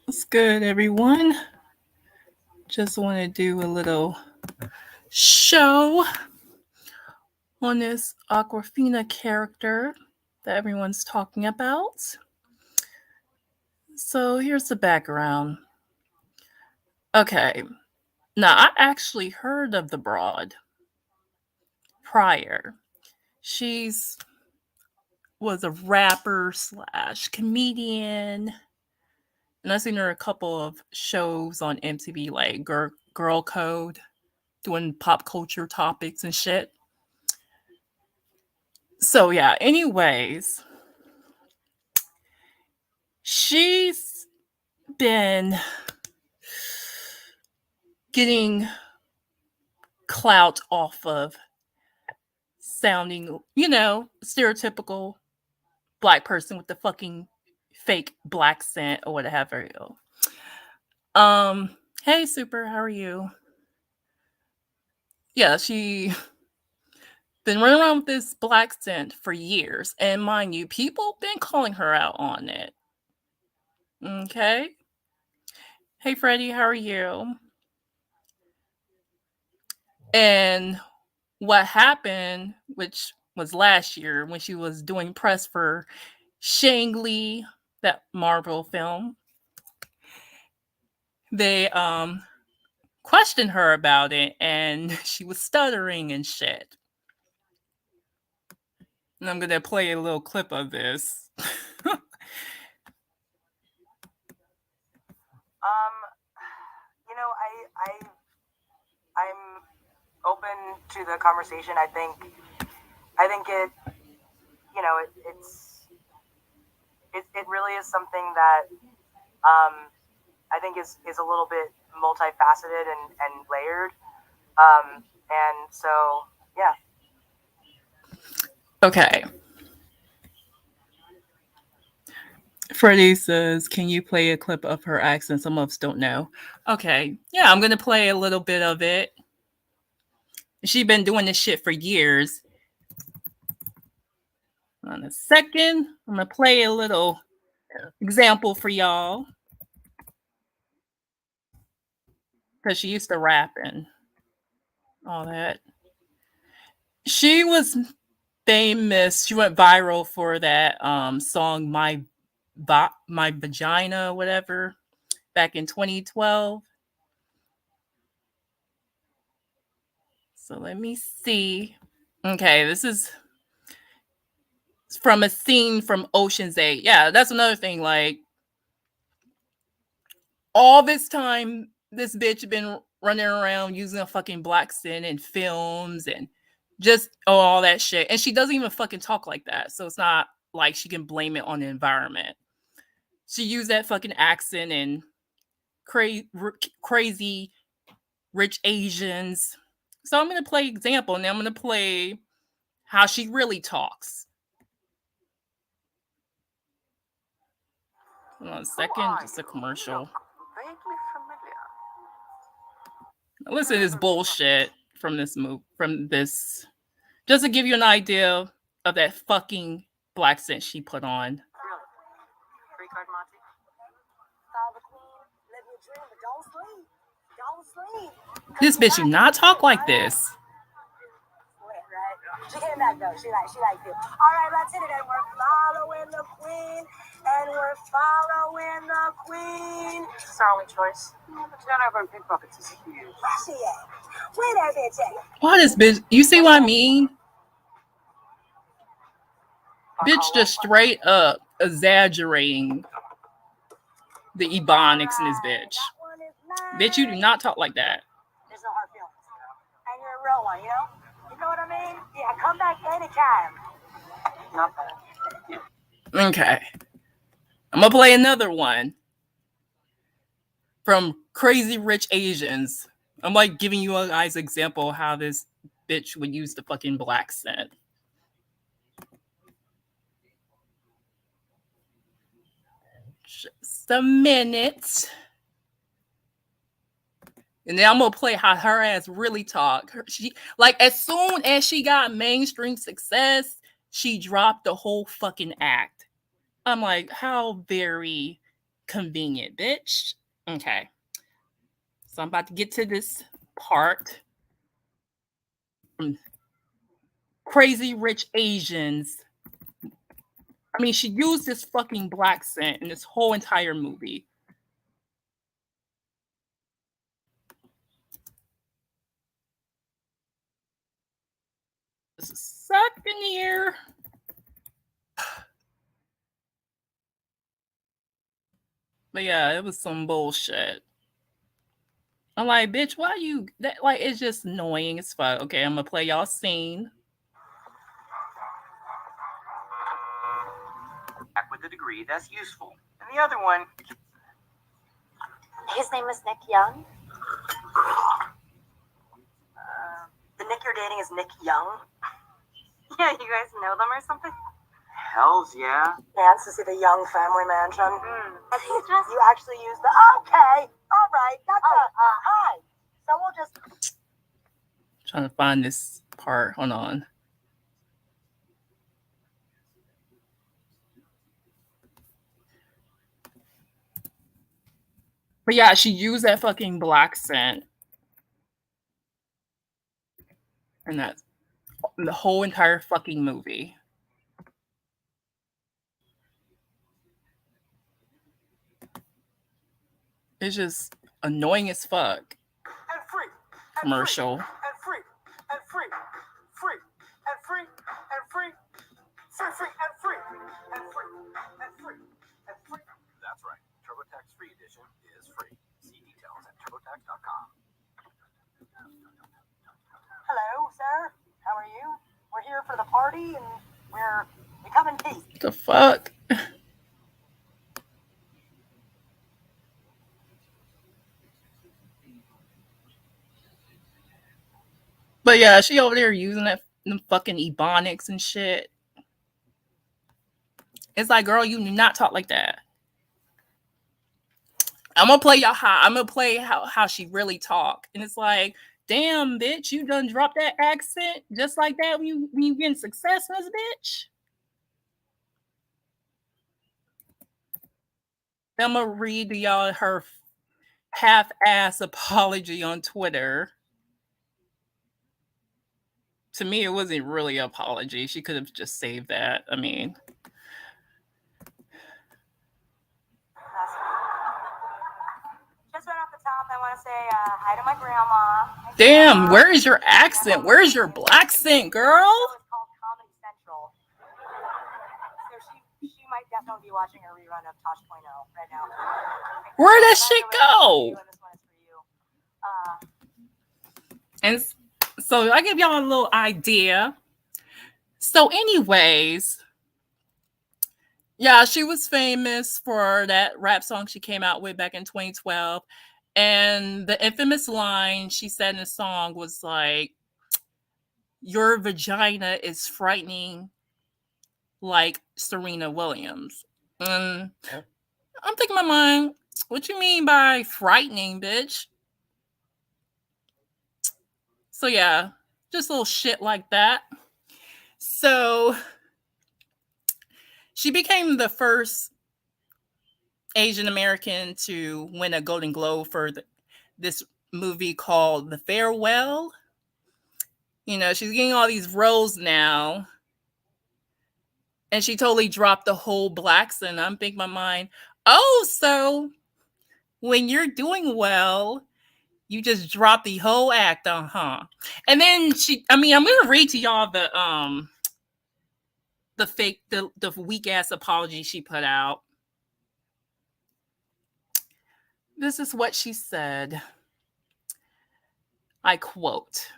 What's good, everyone? Just want to do a little show on this Awkwafina character that everyone's talking about. So here's the background. Okay, now I actually heard of the broad prior. She's was a rapper slash comedian, and I've seen her a couple of shows on MTV like Girl Code, doing pop culture topics and shit. So yeah, anyways, she's been getting clout off of sounding, stereotypical black person with the fucking fake Blaccent or whatever. Um, hey Super, how are you? Yeah, she been running around with this Blaccent for years, and mind you, people been calling her out on it. Okay. Hey Freddie, how are you? And what happened, which was last year when she was doing press for Shang-Li, that Marvel film, they questioned her about it and she was stuttering and shit. And I'm gonna play a little clip of this. I'm open to the conversation. I think it, it really is something that I think is a little bit multifaceted and layered. And so, yeah. Okay. Freddie says, can you play a clip of her accent? Some of us don't know. Okay. Yeah, I'm gonna play a little bit of it. She's been doing this shit for years. On a second, I'm gonna play a little example for y'all. Because she used to rap and all that. She was famous. She went viral for that song My Vagina, whatever, back in 2012. So let me see. Okay, this is from a scene from Ocean's 8. Yeah, that's another thing. Like, all this time, this bitch been running around using a fucking Blaccent in films and just all that shit. And she doesn't even fucking talk like that. So it's not like she can blame it on the environment. She used that fucking accent in crazy rich Asians. So I'm gonna play example, and then I'm gonna play how she really talks. Hold on a second, just a commercial. Now listen to this bullshit from this move, from this, just to give you an idea of that fucking Blaccent she put on. This bitch do not talk like this. She came back though. She liked it. All right, let's hit it. And we're following the queen. And we're following the queen. It's our only choice. Yeah, but you gotta have our pickpockets to see you. Where she at? Where that bitch at? Why this bitch? You see what I mean? Bitch just straight up exaggerating the ebonics in this bitch. Bitch, you do not talk like that. There's no hard feelings. And you're a real one, you know? You know what I mean? Yeah, come back anytime. Not bad. Okay. I'm gonna play another one from Crazy Rich Asians. I'm like giving you guys an example of how this bitch would use the fucking Blaccent. Just a minute. And then I'm gonna play how her ass really talk. She, like, as soon as she got mainstream success, she dropped the whole fucking act. I'm like, how very convenient, bitch. Okay. So I'm about to get to this part. Crazy Rich Asians. I mean, she used this fucking Blaccent in this whole entire movie. Just a second here. But yeah, it was some bullshit. I'm like, bitch, why you that like it's just annoying as fuck. Okay, I'm gonna play y'all scene. With a degree that's useful. And the other one. His name is Nick Young. The Nick you're dating is Nick Young. Yeah, you guys know them or something? Hells yeah. Dance to see the Young family mansion. You actually use the okay. All right, that's hi. So we'll just Trying to find this part. Hold on. But yeah, she used that fucking Blaccent. And that's the whole entire fucking movie. It's just annoying as fuck. and free. Commercial. And free. And free. Free. And free. And free. Free, free, and free. And free. And free. And free. That's right. TurboTax Free Edition is free. See details at turbotax.com. Hello, sir. How are you? We're here for the party and we come in peace. What the fuck? But yeah, she over there using that them fucking ebonics and shit. It's like, girl, you do not talk like that. I'm gonna play y'all how I'm gonna play how she really talk, and it's like, damn, bitch, you done dropped that accent just like that when you getting success in this bitch. I'm gonna read to y'all her half-ass apology on Twitter. To me, it wasn't really an apology. She could have just saved that. I mean, Just right off the top, I want to say hi to my grandma. damn, where is your accent? Where is your Blaccent, girl? It's called Comedy Central. So she might definitely be watching a rerun of Tosh.0 right now. Where'd that shit go? And so I give y'all a little idea. So, anyways, yeah, she was famous for that rap song she came out with back in 2012. And the infamous line she said in the song was like, your vagina is frightening like Serena Williams. And I'm thinking in my mind, what you mean by frightening, bitch? So yeah, just a little shit like that. So she became the first Asian American to win a Golden Globe for this movie called The Farewell. You know, she's getting all these roles now. And she totally dropped the whole Blaccent. I'm thinking in my mind, oh, so when you're doing well, you just drop the whole act, huh? And then I'm gonna read to y'all the weak ass apology she put out. This is what she said. I quote,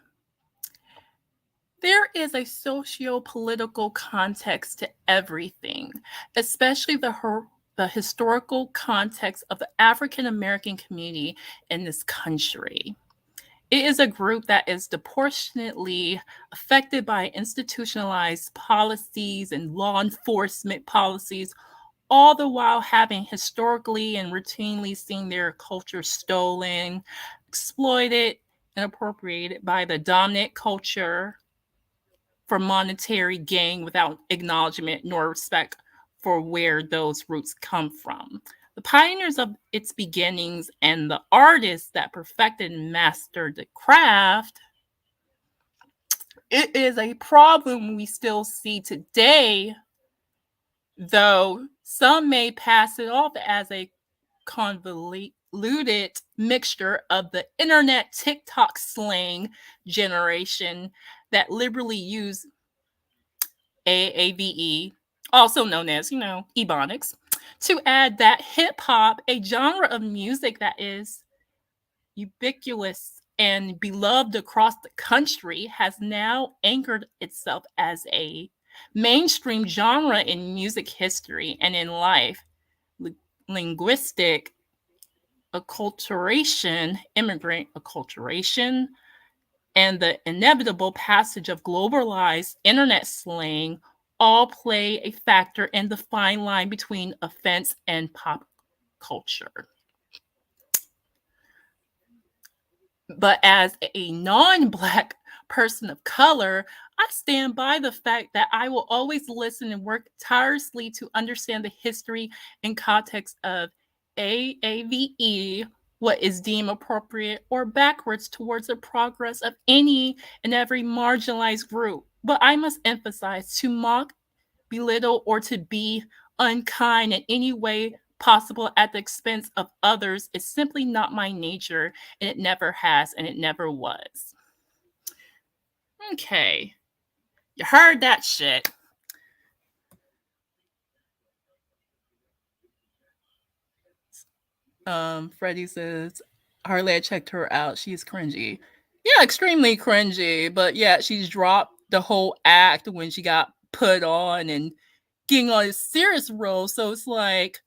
there is a socio-political context to everything, especially the historical context of the African American community in this country. It is a group that is disproportionately affected by institutionalized policies and law enforcement policies, all the while having historically and routinely seen their culture stolen, exploited, and appropriated by the dominant culture for monetary gain without acknowledgement nor respect for where those roots come from. the pioneers of its beginnings and the artists that perfected and mastered the craft, it is a problem we still see today, though some may pass it off as a convoluted mixture of the internet TikTok slang generation that liberally use AAVE, also known as, Ebonics, to add that hip hop, a genre of music that is ubiquitous and beloved across the country, has now anchored itself as a mainstream genre in music history and in life. Linguistic acculturation, immigrant acculturation, and the inevitable passage of globalized internet slang all play a factor in the fine line between offense and pop culture. But as a non-Black person of color, I stand by the fact that I will always listen and work tirelessly to understand the history and context of AAVE, what is deemed appropriate or backwards towards the progress of any and every marginalized group. But I must emphasize, to mock, belittle, or to be unkind in any way possible at the expense of others is simply not my nature, and it never has, and it never was. Okay, you heard that shit. Freddie says, Harley, I checked her out. She's cringy. Yeah, extremely cringy. But yeah, she's dropped the whole act when she got put on and getting on a serious role. So it's like,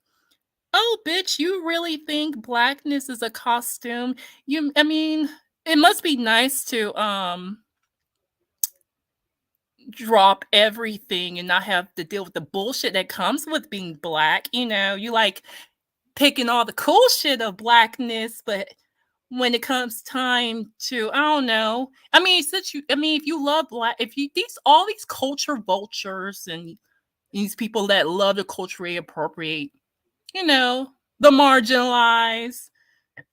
oh, bitch, you really think Blackness is a costume? I mean, it must be nice to drop everything and not have to deal with the bullshit that comes with being Black. You like picking all the cool shit of Blackness, but when it comes time to, I don't know. I mean, if you love Black, if you all these culture vultures and these people that love to culturally appropriate, the marginalized.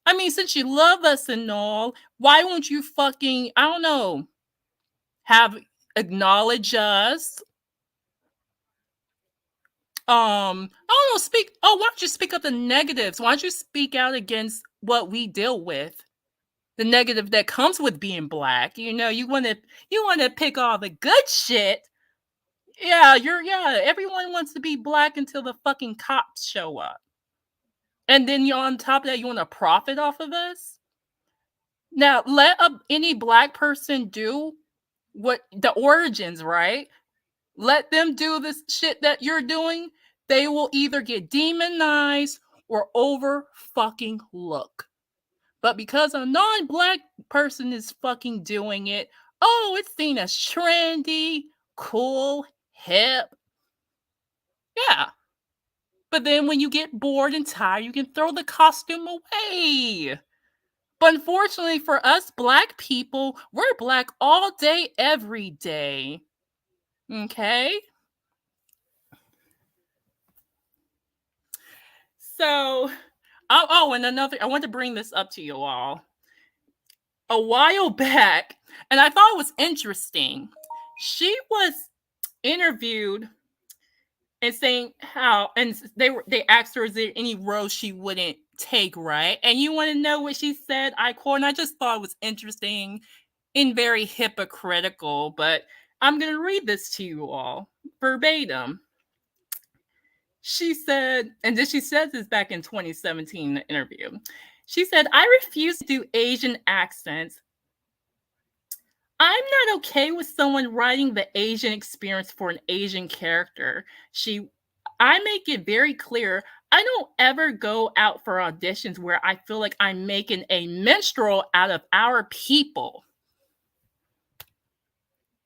I mean, since you love us and all, why won't you fucking, I don't know, acknowledge us? I don't know, why don't you speak up the negatives? Why don't you speak out against what we deal with? The negative that comes with being Black. You want to pick all the good shit. Yeah, everyone wants to be Black until the fucking cops show up. And then you're on top of that, you want to profit off of us? Now, let any Black person do what the origins, right? Let them do this shit that you're doing. They will either get demonized or over fucking look. But because a non-Black person is fucking doing it, oh, it's seen as trendy, cool, hip. Yeah. But then when you get bored and tired, you can throw the costume away. But unfortunately for us Black people, we're Black all day, every day. Okay? So, and another, I want to bring this up to you all. A while back, and I thought it was interesting, she was interviewed and saying how, and they asked her, is there any role she wouldn't take, right? And you want to know what she said? I quote, and I just thought it was interesting and very hypocritical, but I'm going to read this to you all verbatim. She said, and then she says this back in 2017 in the interview. She said, I refuse to do Asian accents. I'm not okay with someone writing the Asian experience for an Asian character. I make it very clear, I don't ever go out for auditions where I feel like I'm making a minstrel out of our people.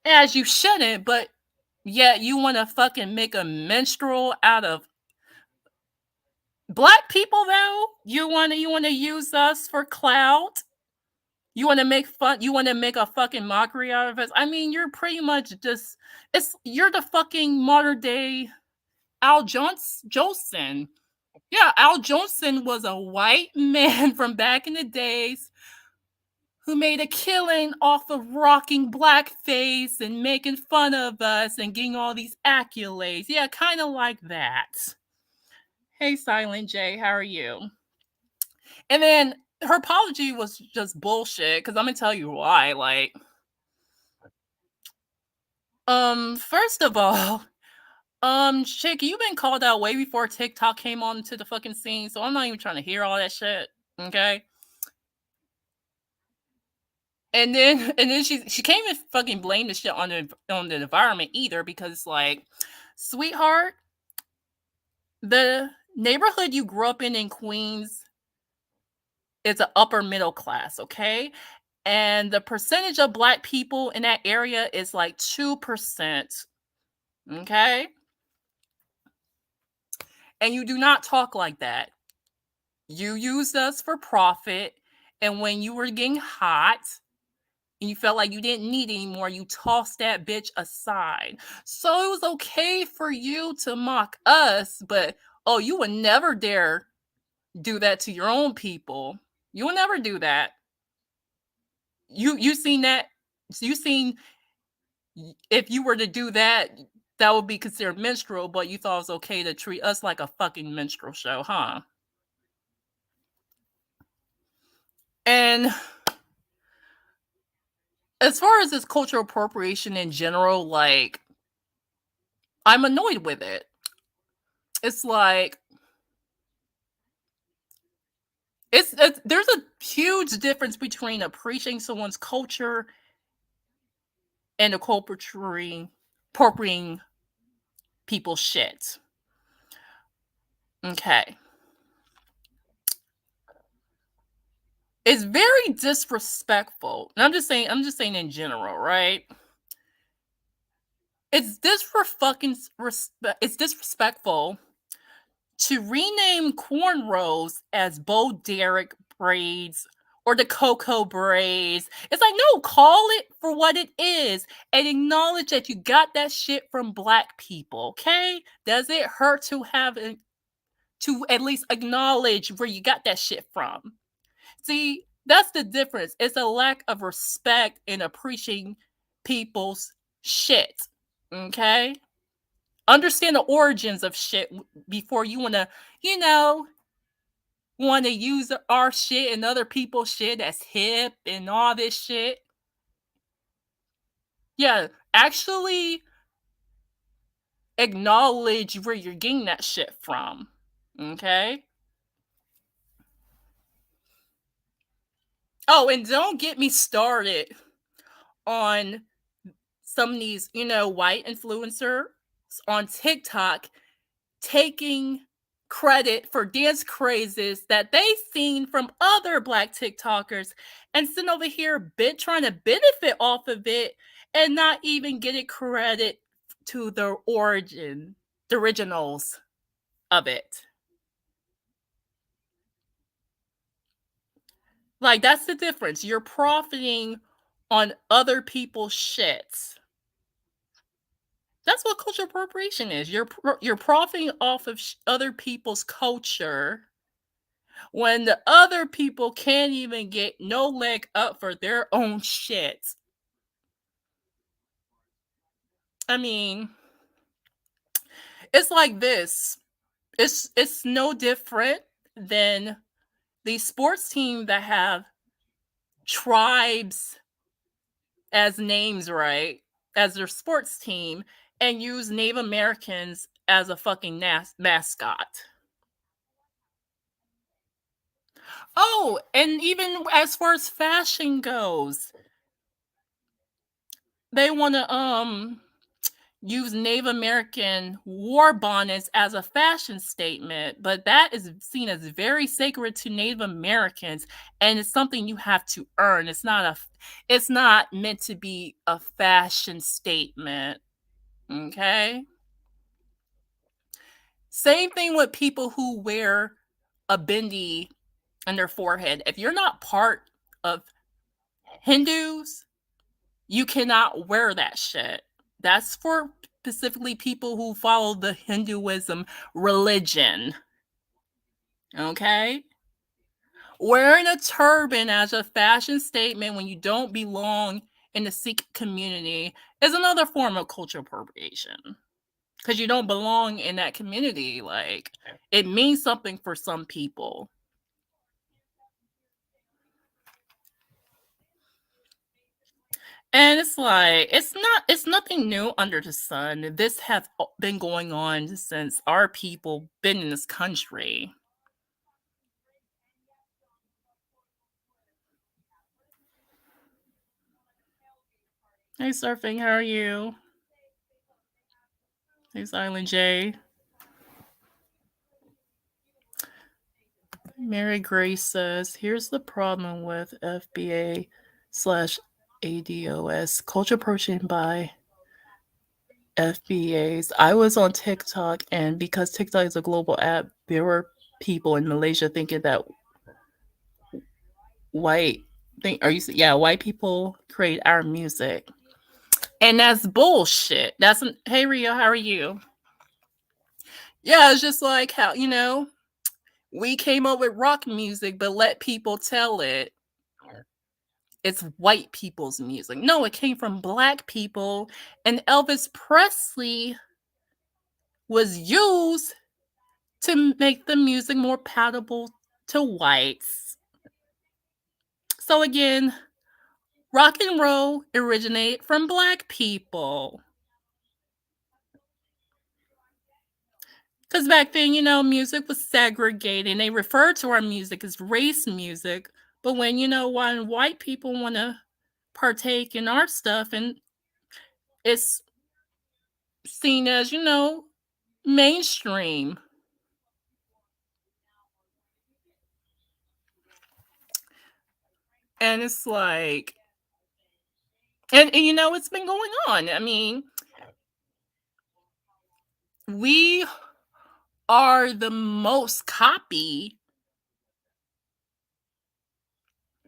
As you shouldn't, but yet you want to fucking make a minstrel out of Black people, though? You want to use us for clout? You want to make fun? You want to make a fucking mockery out of us? I mean, you're pretty much just you're the fucking modern day Al Jolson. Yeah, Al Jolson was a white man from back in the days who made a killing off of rocking blackface and making fun of us and getting all these accolades. Yeah, kind of like that. Hey, Silent J, how are you? And then her apology was just bullshit because I'm gonna tell you why. Like, first of all, chick, you've been called out way before TikTok came onto the fucking scene, so I'm not even trying to hear all that shit. Okay. And then she can't even fucking blame the shit on the environment either, because like, sweetheart, the neighborhood you grew up in Queens is an upper middle class, okay? And the percentage of black people in that area is like 2%, okay? And you do not talk like that. You used us for profit, and when you were getting hot and you felt like you didn't need anymore, you tossed that bitch aside. So it was okay for you to mock us, but oh, you would never dare do that to your own people. You will never do that. You seen that? You seen, if you were to do that, that would be considered minstrel, but you thought it was okay to treat us like a fucking minstrel show, huh? And as far as this cultural appropriation in general, like, I'm annoyed with it. It's like, it's there's a huge difference between appreciating someone's culture and appropriating people's shit. Okay. It's very disrespectful. And I'm just saying in general, right? It's disrespectful to rename cornrows as Bo Derek braids or the Coco braids. It's like, no, call it for what it is and acknowledge that you got that shit from black people, okay? Does it hurt to to at least acknowledge where you got that shit from? See, that's the difference. It's a lack of respect in appreciating people's shit, okay? Understand the origins of shit before you you know, want to use our shit and other people's shit that's hip and all this shit. Yeah, actually acknowledge where you're getting that shit from. Okay? Oh, and don't get me started on some of these, white influencers on TikTok taking credit for dance crazes that they've seen from other black TikTokers and sitting over here trying to benefit off of it and not even getting credit to the originals of it. Like, that's the difference. You're profiting on other people's shits. That's what cultural appropriation is. You're profiting off of other people's culture when the other people can't even get no leg up for their own shit. I mean, it's like this. It's no different than the sports team that have tribes as names, right? As their sports team, and use Native Americans as a fucking mascot. Oh, and even as far as fashion goes, they want to use Native American war bonnets as a fashion statement, but that is seen as very sacred to Native Americans, and it's something you have to earn. It's not meant to be a fashion statement. Okay? Same thing with people who wear a bindi on their forehead. If you're not part of Hindus, you cannot wear that shit. That's for specifically people who follow the Hinduism religion. Okay? Wearing a turban as a fashion statement when you don't belong in the Sikh community is another form of cultural appropriation. Because you don't belong in that community. Like, it means something for some people. And it's like, it's nothing new under the sun. This has been going on since our people been in this country. Hey, Surfing, how are you? Hey, Silent J. Mary Grace says, here's the problem with FBA slash ADOS culture approaching by FBAs. I was on TikTok, and because TikTok is a global app, there were people in Malaysia thinking that white white people create our music. And that's bullshit. Hey Rio, how are you? Yeah, it's just like how, we came up with rock music, but let people tell it's white people's music. No, it came from black people, and Elvis Presley was used to make the music more palatable to whites. So again, rock and roll originated from black people. Because back then, music was segregated, and they referred to our music as race music. But when white people want to partake in our stuff, and it's seen as, mainstream. And it's like, and it's been going on. I mean, we are the most copy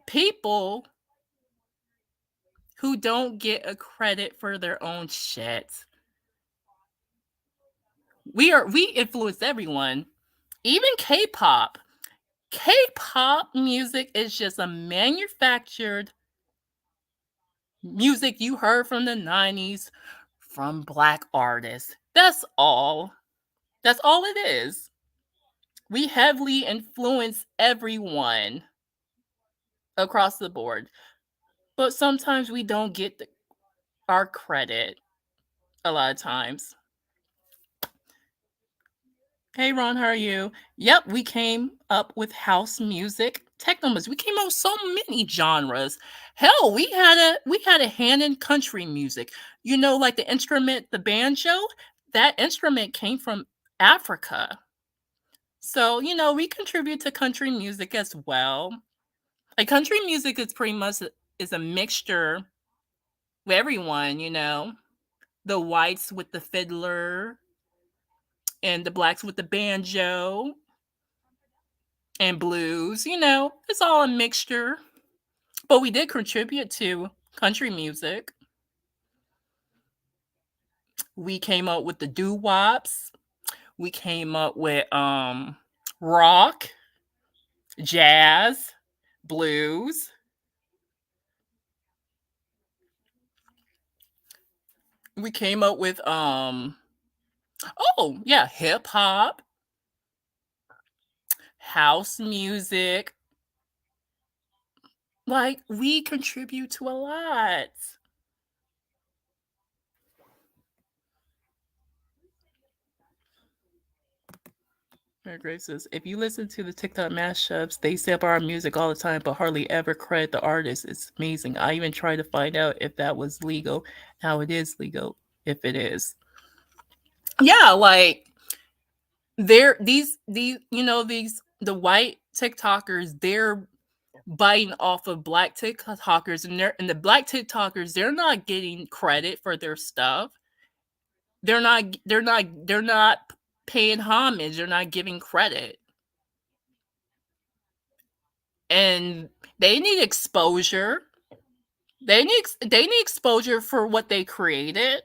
people who don't get a credit for their own shit. We influence everyone, even K-pop. K-pop music is just a manufactured music you heard from the 90s from black artists. That's all. That's all it is. We heavily influence everyone across the board. But sometimes we don't get our credit a lot of times. Hey Ron, how are you? Yep, we came up with house music, techno music. We came up with so many genres. Hell, we had a hand in country music. Like the instrument, the banjo, that instrument came from Africa. So, we contribute to country music as well. Like country music is pretty much is a mixture with everyone, The whites with the fiddler and the blacks with the banjo and blues, it's all a mixture. But we did contribute to country music. We came up with the doo-wops. We came up with rock, jazz, blues. We came up with hip hop, house music. Like, we contribute to a lot. Mary Grace says, if you listen to the TikTok mashups, they sample our music all the time, but hardly ever credit the artist. It's amazing. I even tried to find out if that was legal. Now it is legal, if it is. Yeah, like these the white TikTokers, they're biting off of black TikTokers, and the black TikTokers, they're not getting credit for their stuff. They're not paying homage. They're not giving credit. And they need exposure. They need exposure for what they created.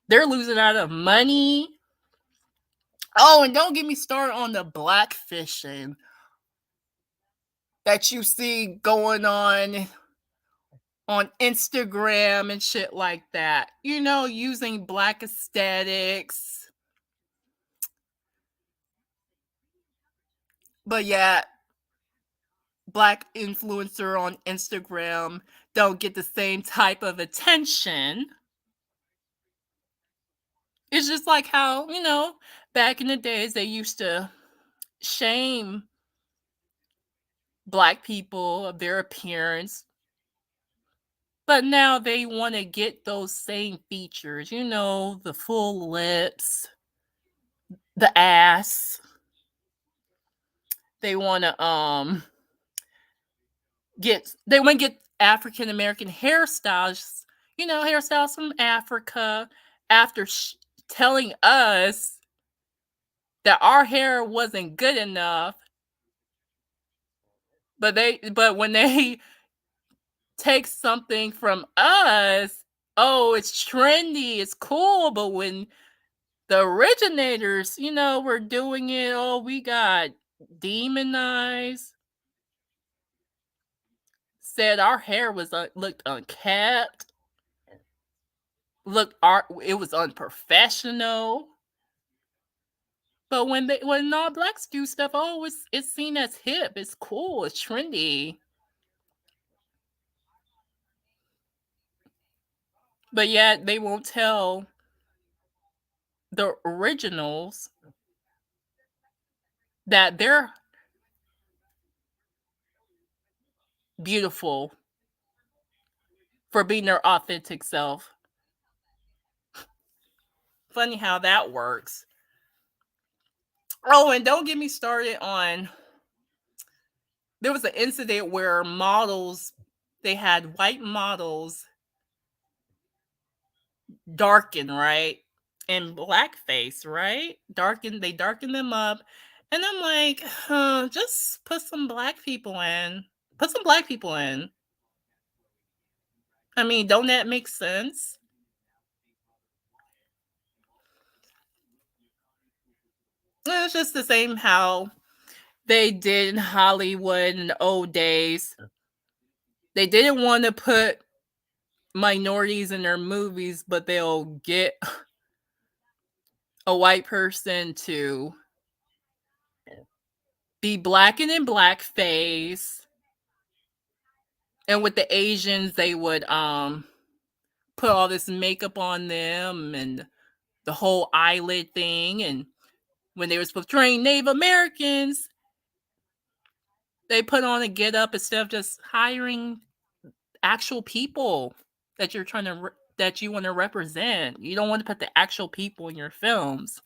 They're losing out of money. Oh, and don't get me started on the blackfishing that you see going on Instagram and shit like that. You know, using black aesthetics. But yeah, black influencer on Instagram don't get the same type of attention. It's just like how, back in the days they used to shame black people of their appearance, but now they want to get those same features, the full lips, the ass. They want to get African American hairstyles, hairstyles from Africa after telling us that our hair wasn't good enough. But when they take something from us, oh, it's trendy, it's cool. But when the originators, were doing it, oh, we got demonized. Said our hair was looked unkept. It was unprofessional. But when non-blacks do stuff, oh, it's seen as hip, it's cool, it's trendy. But yet they won't tell the originals that they're beautiful for being their authentic self. Funny how that works. Oh, and don't get me started on, there was an incident where they had white models darken, right? And blackface, right? They darken them up. And I'm like, just put some black people in. Put some black people in. I mean, don't that make sense? It's just the same how they did in Hollywood in the old days. They didn't want to put minorities in their movies, but they'll get a white person to be blackened in blackface. And with the Asians, they would put all this makeup on them and the whole eyelid thing. And when they was portraying Native Americans, they put on a get up instead of just hiring actual people that that you want to represent. You don't want to put the actual people in your films.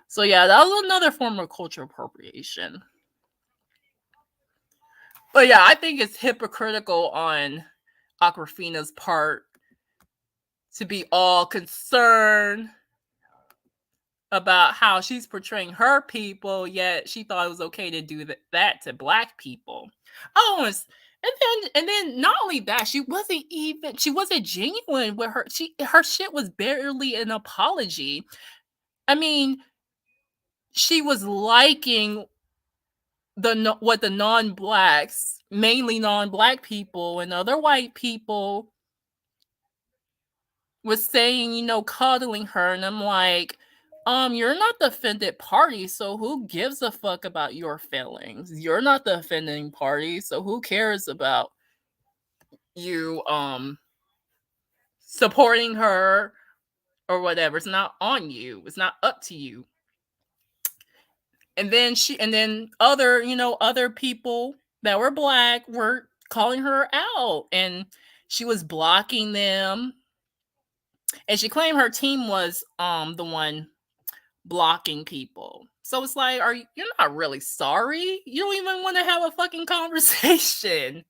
So yeah, that was another form of cultural appropriation. But yeah, I think it's hypocritical on Awkwafina's part to be all concerned about how she's portraying her people, yet she thought it was okay to do that to black people. Oh, and then not only that, she wasn't genuine with her shit was barely an apology. I mean, she was liking what the non-blacks, mainly non-black people and other white people was saying, coddling her, and I'm like, you're not the offended party, so who gives a fuck about your feelings? You're not the offending party, so who cares about you supporting her or whatever? It's not on you. It's not up to you. And then other people that were black were calling her out, and she was blocking them. And she claimed her team was the one blocking people. So it's like, you're not really sorry? You don't even want to have a fucking conversation.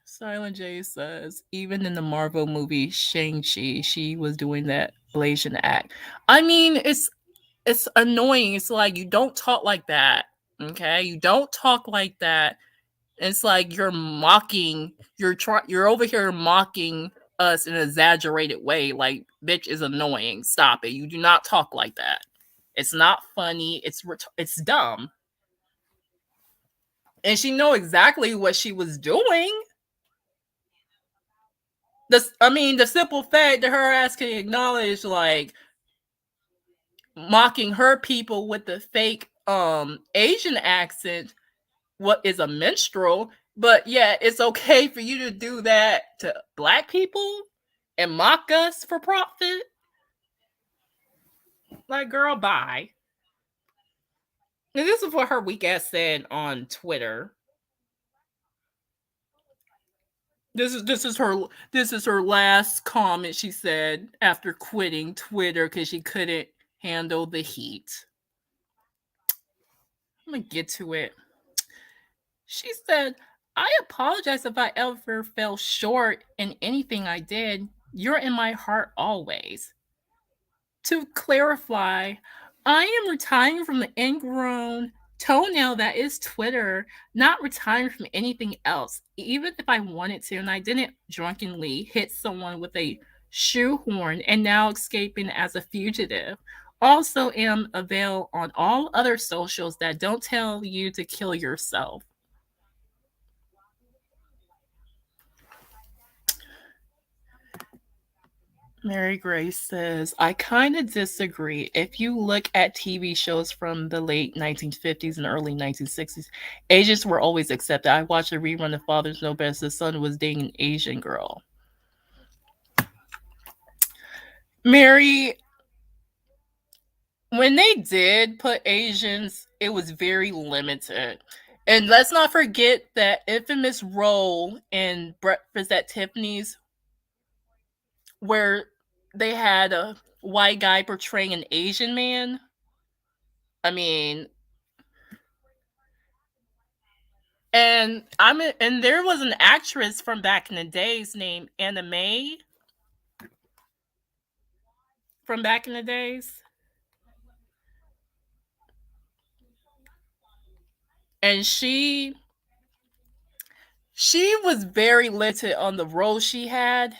Silent J says, even in the Marvel movie Shang-Chi, she was doing that Blasian act. I mean, it's annoying. It's like, you don't talk like that. Okay? You don't talk like that. It's like you're mocking, you're over here mocking us in an exaggerated way. Like, bitch is annoying. Stop it. You do not talk like that. It's not funny. It's dumb. And she know exactly what she was doing. The simple fact that her ass can acknowledge, like, mocking her people with the fake Asian accent, what is a minstrel, but yeah, it's okay for you to do that to black people and mock us for profit. Like, girl, bye. And this is what her weak ass said on Twitter. This is her last comment she said after quitting Twitter because she couldn't handle the heat. I'm gonna get to it. She said, I apologize if I ever fell short in anything I did. You're in my heart always. To clarify, I am retiring from the ingrown toenail that is Twitter, not retiring from anything else. Even if I wanted to, and I didn't drunkenly hit someone with a shoehorn and now escaping as a fugitive. Also am available on all other socials that don't tell you to kill yourself. Mary Grace says, I kind of disagree. If you look at TV shows from the late 1950s and early 1960s, Asians were always accepted. I watched a rerun of Father's Know Best. The son was dating an Asian girl. Mary, when they did put Asians, it was very limited. And let's not forget that infamous role in Breakfast at Tiffany's where they had a white guy portraying an Asian man. I mean, and there was an actress from back in the days named Anna Mae from back in the days. And she was very limited on the role she had.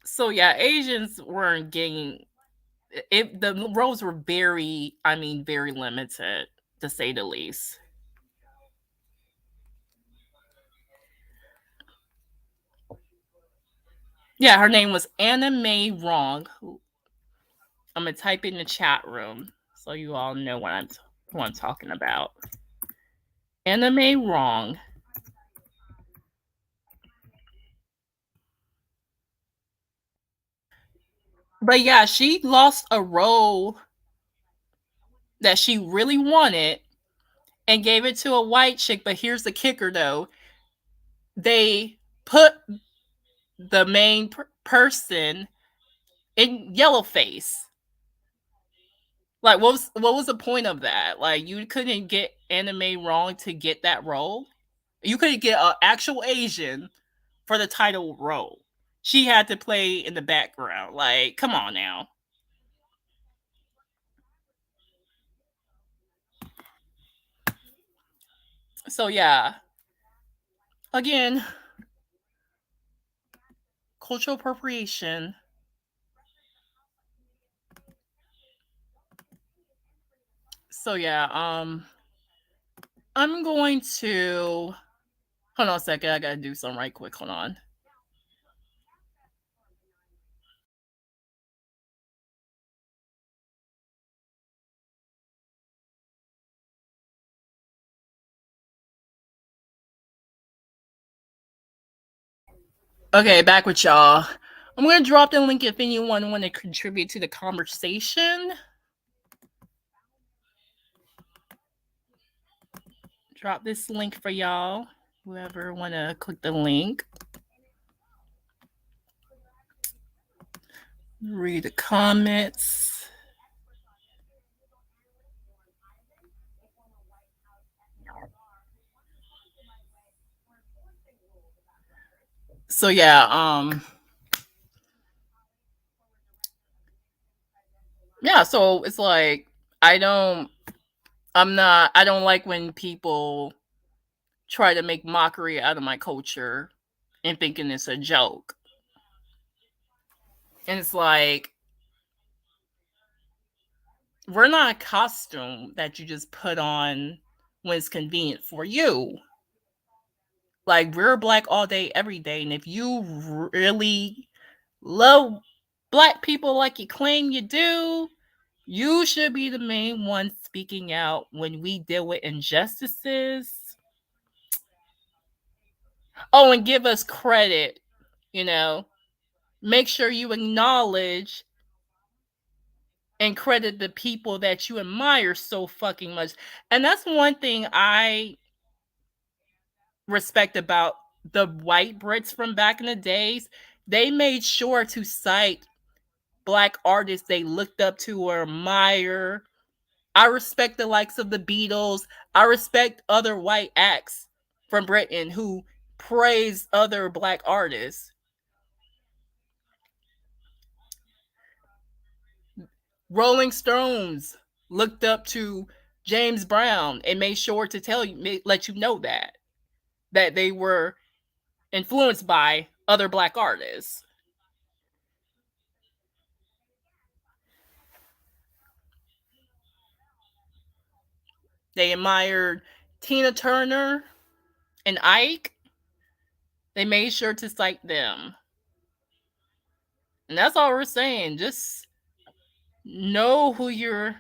So yeah, Asians weren't getting it. The roles were very, very limited, to say the least. Yeah, her name was Anna Mae Wrong. I'm gonna type in the chat room so you all know what I'm talking about. Anna Mae Wrong. But yeah, she lost a role that she really wanted and gave it to a white chick. But here's the kicker, though: they put the main person in yellowface. Like, what was the point of that? Like, you couldn't get Anna Mae Wrong to get that role. You couldn't get an actual Asian for the title role. She had to play in the background. Like, come on now. So yeah, again, cultural appropriation. So yeah, I'm going to hold on a second. I gotta do something right quick. Hold on. Okay, back with y'all. I'm gonna drop the link if anyone want to contribute to the conversation. Drop this link for y'all. Whoever want to click the link. Read the comments. So yeah, yeah, so it's like I don't like when people try to make mockery out of my culture and thinking it's a joke. And it's like, we're not a costume that you just put on when it's convenient for you. Like, we're black all day, every day. And if you really love black people like you claim you do, you should be the main one speaking out when we deal with injustices. Oh, and give us credit, you know. Make sure you acknowledge and credit the people that you admire so fucking much. And that's one thing I respect about the white Brits from back in the days. They made sure to cite black artists they looked up to or admire. I respect the likes of the Beatles. I respect other white acts from Britain who praise other black artists. Rolling Stones looked up to James Brown and made sure to tell you, let you know that they were influenced by other black artists. They admired Tina Turner and Ike. They made sure to cite them. And that's all we're saying. Just know who you're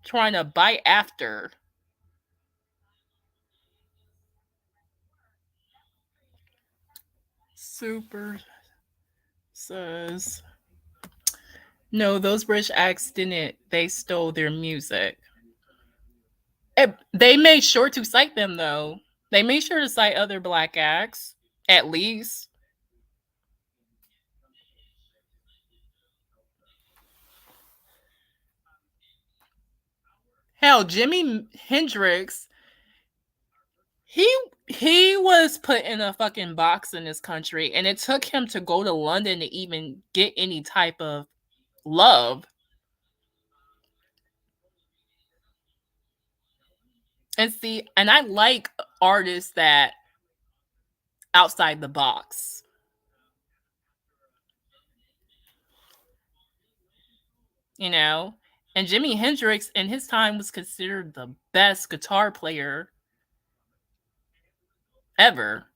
trying to bite after. Super says, no, those British acts didn't. They stole their music. They made sure to cite them, though. They made sure to cite other black acts, at least. Hell, Jimi Hendrix, he he was put in a fucking box in this country, and it took him to go to London to even get any type of love. And see, and I like artists that outside the box. You know? And Jimi Hendrix in his time was considered the best guitar player ever.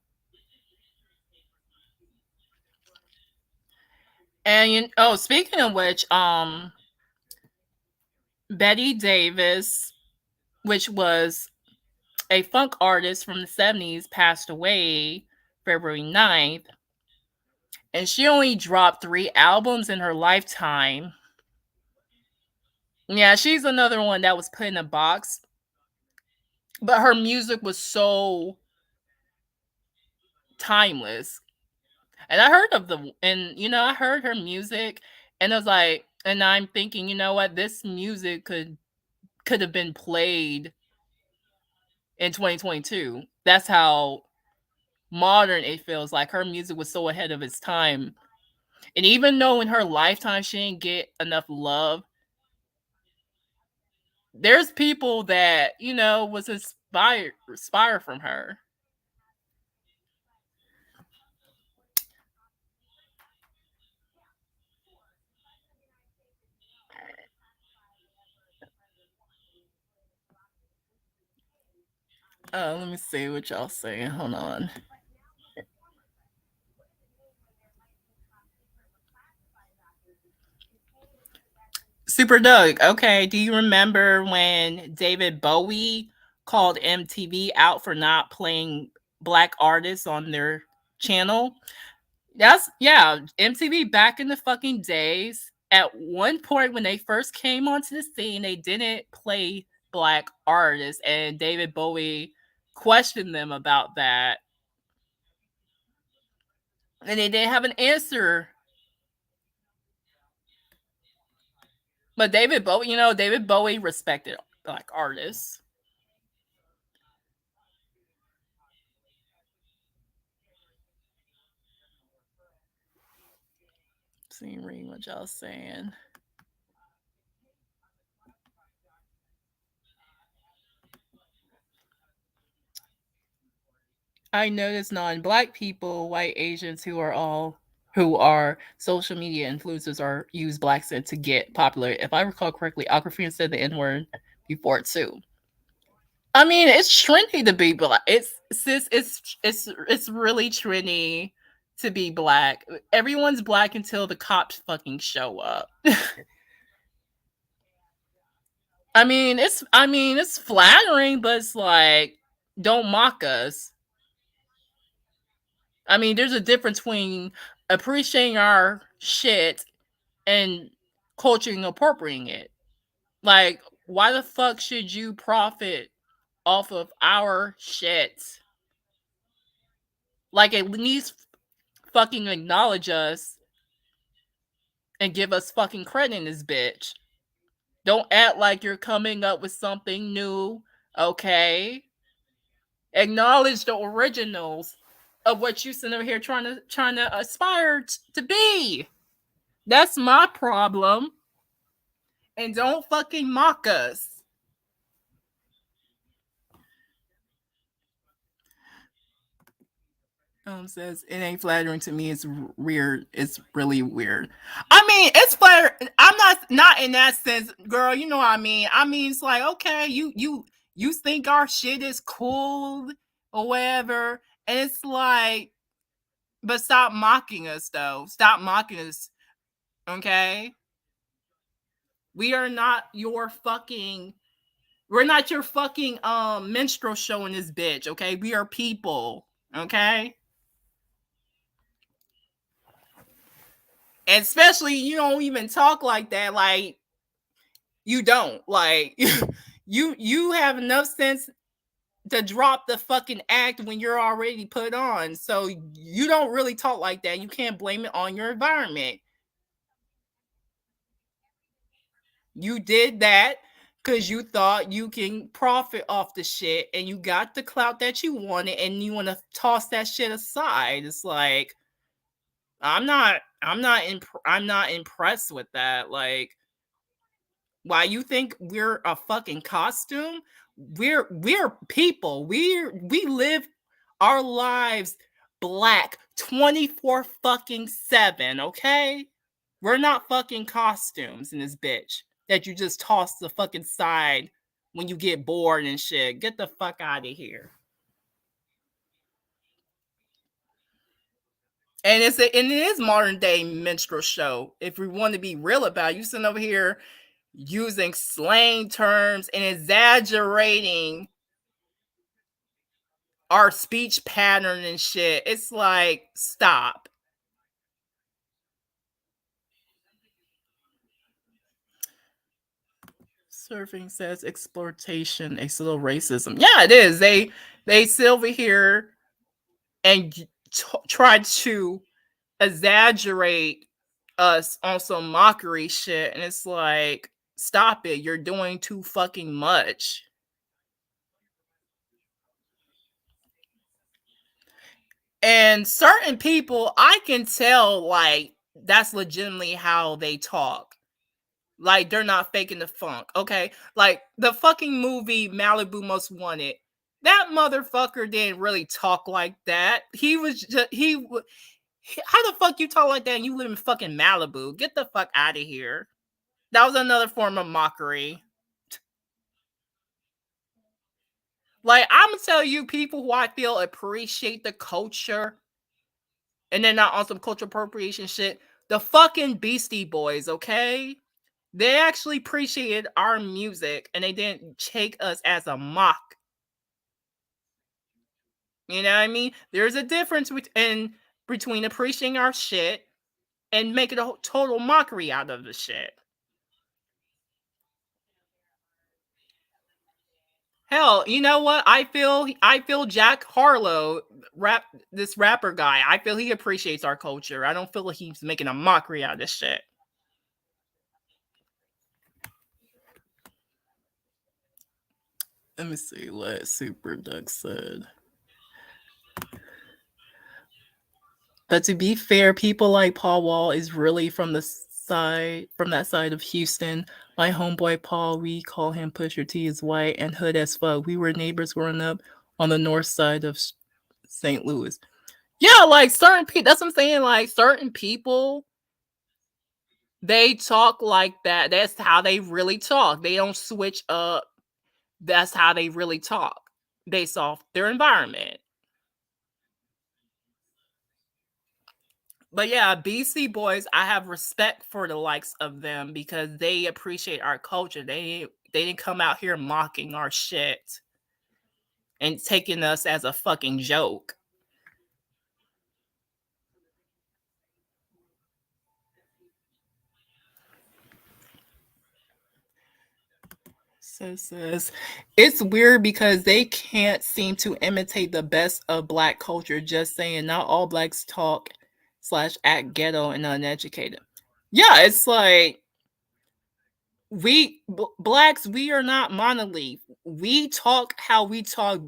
And speaking of which, Betty Davis, which was a funk artist from the 70s, passed away February 9th. And she only dropped 3 albums in her lifetime. Yeah, she's another one that was put in a box. But her music was so timeless. And I heard I heard her music, and I was like, and I'm thinking, you know what, this music could have been played in 2022. That's how modern it feels. Like, her music was so ahead of its time. And even though in her lifetime she didn't get enough love, there's people that, was inspired from her. Let me see what y'all saying. Hold on. Super Doug. Okay, do you remember when David Bowie called MTV out for not playing black artists on their channel? Yeah, MTV back in the fucking days. At one point when they first came onto the scene, they didn't play black artists, and David Bowie questioned them about that. And they didn't have an answer. But David Bowie respected black artists. See, read what y'all saying. I noticed non-black people, white Asians who are social media influencers are use Blaccent to get popular. If I recall correctly, Awkwafina said the N-word before too. I mean, it's trendy to be black. It's really trendy to be black. Everyone's black until the cops fucking show up. I mean, it's flattering, but it's like, don't mock us. I mean, there's a difference between appreciating our shit and culturing appropriating it. Like, why the fuck should you profit off of our shit? Like, at least fucking acknowledge us and give us fucking credit in this bitch. Don't act like you're coming up with something new, okay? Acknowledge the originals of what you sitting over here trying to aspire to be. That's my problem. And don't fucking mock us. Says it ain't flattering to me. It's weird. It's really weird. I mean, it's flattering. I'm not in that sense, girl. You know what I mean. I mean, it's like, okay, you think our shit is cool or whatever, and it's like, but stop mocking us, though. Stop mocking us, okay? We are not your fucking. We're not your fucking minstrel show in this bitch, okay? We are people, okay? And especially, you don't even talk like that. Like, you don't. Like, you have enough sense to drop the fucking act when you're already put on. So you don't really talk like that. You can't blame it on your environment. You did that because you thought you can profit off the shit, and you got the clout that you wanted, and you want to toss that shit aside. It's like, I'm not impressed with that. Like, why you think we're a fucking costume? We're people. We live our lives black 24 fucking 7, okay? We're not fucking costumes in this bitch that you just toss the fucking side when you get bored and shit. Get the fuck out of here. And it is modern day minstrel show. If we want to be real about it, you sitting over here using slang terms and exaggerating our speech pattern and shit. It's like, stop. Surfing says exploitation, a little racism. Yeah, it is. They sit over here and try to exaggerate us on some mockery shit, and it's like, stop it. You're doing too fucking much. And certain people, I can tell, like, that's legitimately how they talk. Like, they're not faking the funk, okay? Like, the fucking movie Malibu Most Wanted. That motherfucker didn't really talk like that. He was just, how the fuck you talk like that and you live in fucking Malibu? Get the fuck out of here. That was another form of mockery. Like, I'm gonna tell you, people who I feel appreciate the culture and they're not on some cultural appropriation shit. The fucking Beastie Boys, okay? They actually appreciated our music and they didn't take us as a mock. You know what I mean? There's a difference between appreciating our shit and making a total mockery out of the shit. Hell, you know what? I feel Jack Harlow, this rapper guy. I feel he appreciates our culture. I don't feel like he's making a mockery out of this shit. Let me see what Super Duck said. But to be fair, people like Paul Wall is really from that side of Houston. My homeboy Paul, we call him Pusher T, is white and hood as fuck. We were neighbors growing up on the north side of St. Louis. Yeah, like certain people. That's what I'm saying. Like certain people, they talk like that. That's how they really talk. They don't switch up. That's how they really talk based off their environment. But yeah, BC boys, I have respect for the likes of them because they appreciate our culture. They didn't come out here mocking our shit and taking us as a fucking joke. So says it's weird because they can't seem to imitate the best of black culture. Just saying, not all blacks talk slash act ghetto and uneducated. Yeah, it's like blacks, we are not monolith. We talk how we talk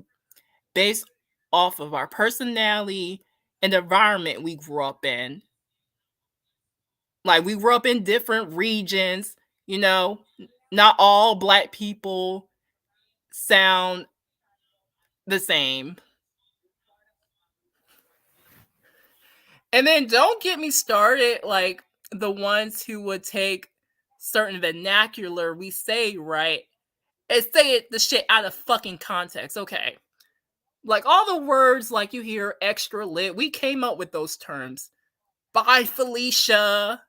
based off of our personality and the environment we grew up in. Like we grew up in different regions, you know. Not all black people sound the same. And then don't get me started like the ones who would take certain vernacular we say, right, and say it the shit out of fucking context. Okay. Like all the words like you hear extra lit, we came up with those terms. Bye Felicia.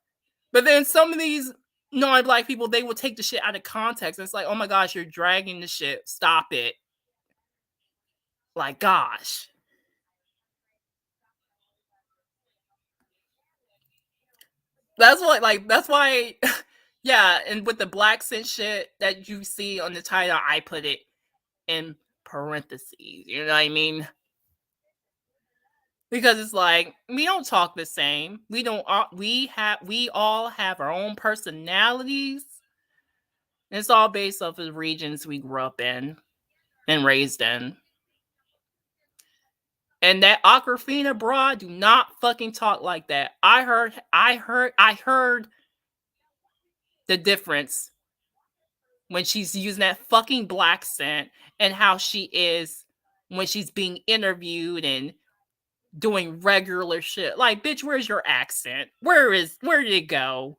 But then some of these non-black people, they will take the shit out of context. It's like, oh my gosh, you're dragging the shit. Stop it. Like, gosh. That's what, like, that's why, yeah. And with the Blaccent shit that you see on the title, I put it in parentheses. You know what I mean? Because it's like we don't talk the same. We don't. We all have our own personalities. It's all based off of the regions we grew up in and raised in. And that Awkwafina broad do not fucking talk like that. I heard the difference when she's using that fucking Blaccent and how she is when she's being interviewed and doing regular shit. Like, bitch, where's your accent? Where did it go?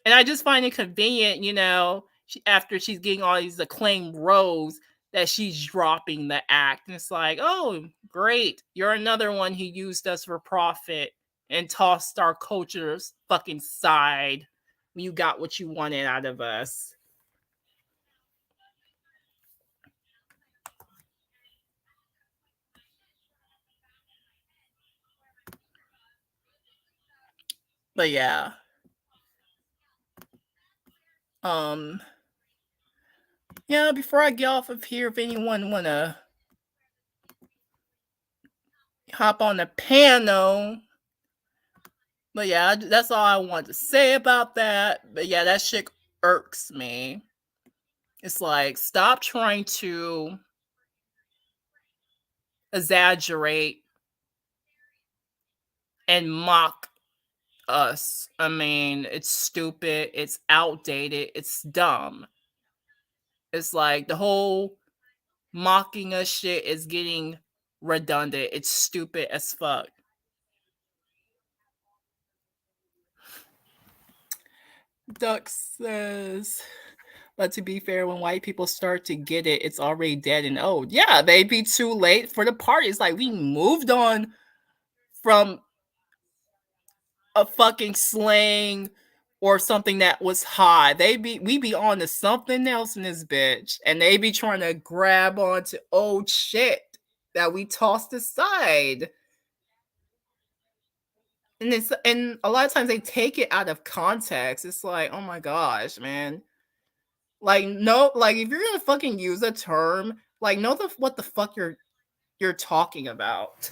And I just find it convenient, you know, after she's getting all these acclaimed roles, that she's dropping the act. And it's like, oh, great. You're another one who used us for profit and tossed our culture's fucking side when you got what you wanted out of us. But yeah. Um yeah, before I get off of here, if anyone wanna hop on the panel. But yeah, that's all I want to say about that. But yeah, that shit irks me. It's like, stop trying to exaggerate and mock us. I mean, it's stupid, it's outdated, it's dumb. It's like the whole mocking us shit is getting redundant. It's stupid as fuck. Duck says, but to be fair, when white people start to get it, it's already dead and old. Yeah, they'd be too late for the party. It's like we moved on from a fucking slang or something that was hot. We be on to something else in this bitch, and they be trying to grab onto old shit that we tossed aside. And a lot of times they take it out of context. It's like, oh my gosh, man. Like, no, like if you're gonna fucking use a term, like know what the fuck you're talking about.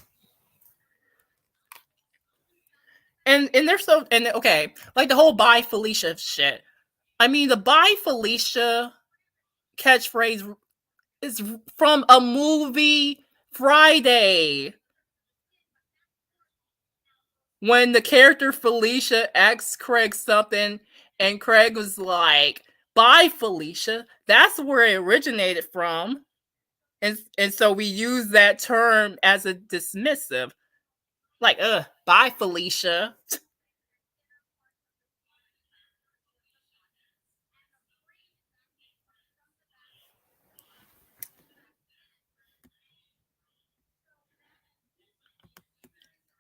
And they're so, and okay, like the whole bye Felicia shit. I mean, the bye Felicia catchphrase is from a movie Friday. When the character Felicia asked Craig something, and Craig was like, bye Felicia. That's where it originated from. And so we use that term as a dismissive. Like, bye, Felicia.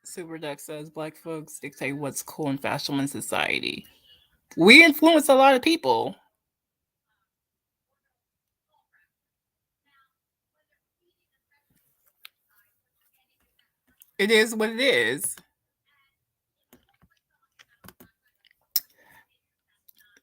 Super Duck says black folks dictate what's cool and fashionable in society. We influence a lot of people. It is what it is.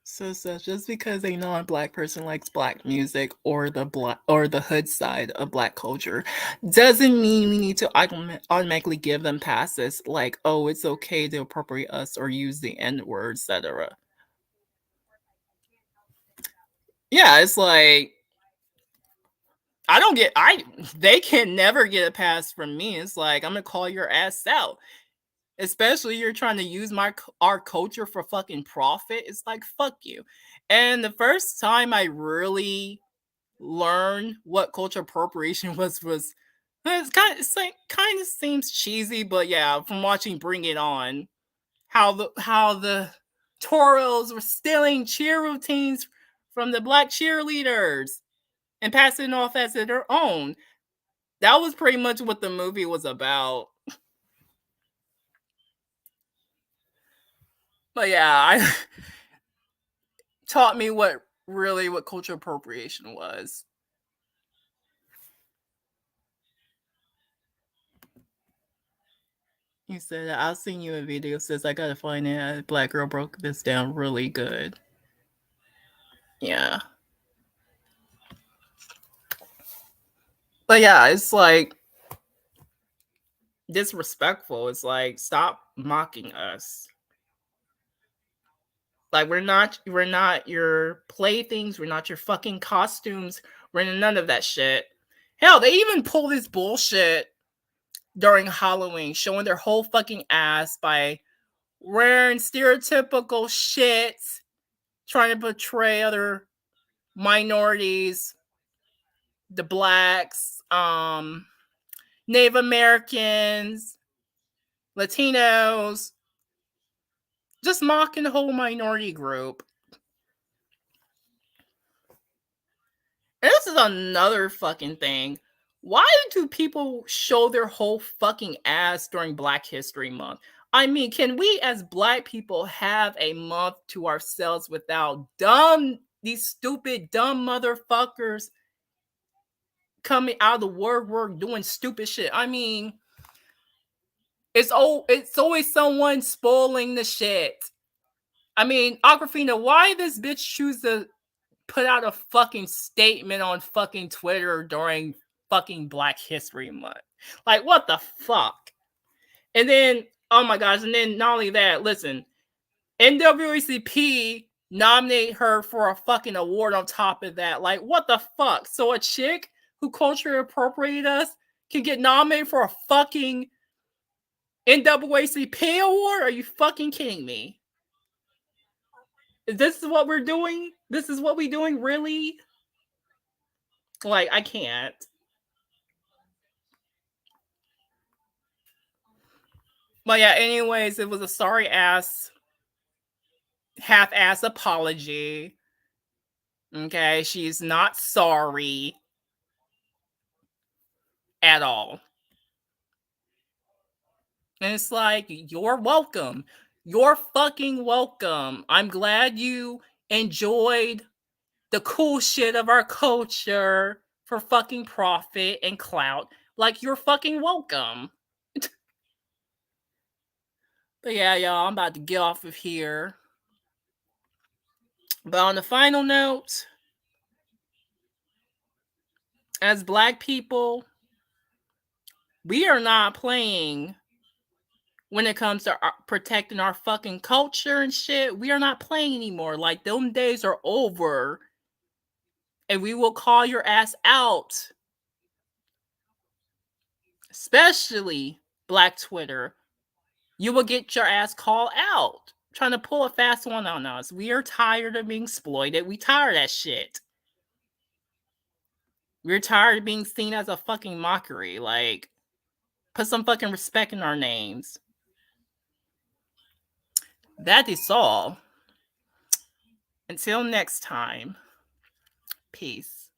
So just because a non-black person likes black music or the hood side of black culture doesn't mean we need to automatically give them passes like, oh, it's okay to appropriate us or use the N-word, etc. Yeah, it's like they can never get a pass from me. It's like I'm gonna call your ass out. Especially you're trying to use our culture for fucking profit. It's like fuck you. And the first time I really learned what culture appropriation was it's like kind of seems cheesy, but yeah, from watching Bring It On, how the Toros were stealing cheer routines from the black cheerleaders and passing it off as their own. That was pretty much what the movie was about. But yeah, I taught me what cultural appropriation was. He said, I'll send you a video. Says, I gotta find it. Black girl broke this down really good. Yeah. But yeah, it's like disrespectful. It's like, stop mocking us. Like we're not your playthings, we're not your fucking costumes, we're none of that shit. Hell, they even pull this bullshit during Halloween, showing their whole fucking ass by wearing stereotypical shit, trying to portray other minorities, the blacks, Native Americans, Latinos, just mocking the whole minority group. And this is another fucking thing. Why do people show their whole fucking ass during Black History Month? I mean, can we as black people have a month to ourselves without these stupid, dumb motherfuckers coming out of the work doing stupid shit? I mean, it's always someone spoiling the shit. I mean, Awkwafina, why this bitch choose to put out a fucking statement on fucking Twitter during fucking Black History Month? Like, what the fuck? And then, oh my gosh, and then not only that, listen, NWACP nominate her for a fucking award on top of that. Like, what the fuck? So a chick who culturally appropriated us can get nominated for a fucking NAACP award? Are you fucking kidding me? This is what we're doing? This is what we doing? Really? Like, I can't. But yeah, anyways, it was a sorry ass, half ass apology. Okay, she's not sorry at all. And it's like, you're welcome. You're fucking welcome. I'm glad you enjoyed the cool shit of our culture for fucking profit and clout. Like, you're fucking welcome. But yeah, y'all, I'm about to get off of here. But on the final note, as black people, we are not playing when it comes to protecting our fucking culture and shit. We are not playing anymore. Like, them days are over. And we will call your ass out. Especially Black Twitter. You will get your ass called out. Trying to pull a fast one on us. We are tired of being exploited. We tired of that shit. We're tired of being seen as a fucking mockery. Like, put some fucking respect in our names. That is all. Until next time. Peace.